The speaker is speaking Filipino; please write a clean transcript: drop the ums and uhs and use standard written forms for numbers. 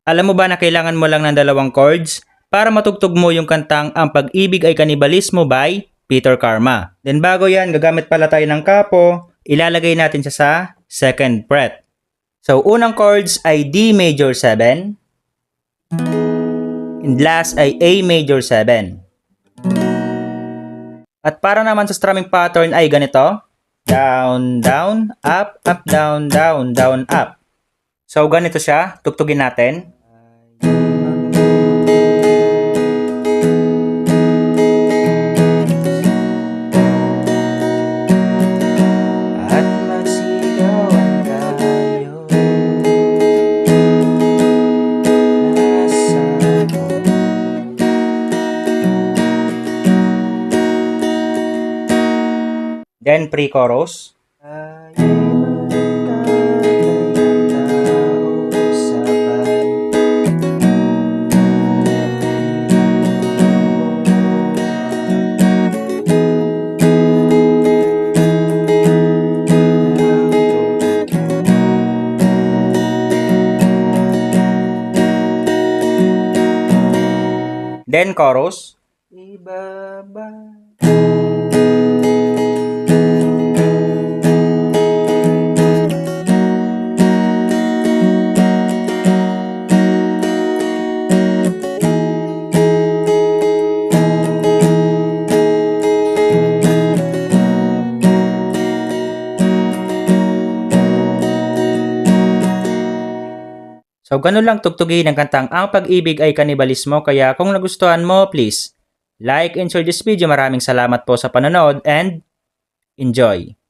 Alam mo ba na kailangan mo lang ng dalawang chords para matugtog mo yung kantang Ang Pag-ibig ay Kanibalismo by Peter Karma. Then bago yan, gagamit pala tayo ng kapo, ilalagay natin siya sa second fret. So unang chords ay D major 7, and last ay A major 7. At para naman sa strumming pattern ay ganito, down, down, up, up, down, down, down, up. So ganito siya, tugtugin natin. At magsigawan tayo, nasa mo. Then pre-chorus. Then chorus. Ibaba. So, ganun lang tugtugin ang kantang Ang Pag-ibig ay Kanibalismo. Kaya kung nagustuhan mo, please like and share this video. Maraming salamat po sa panonood and enjoy!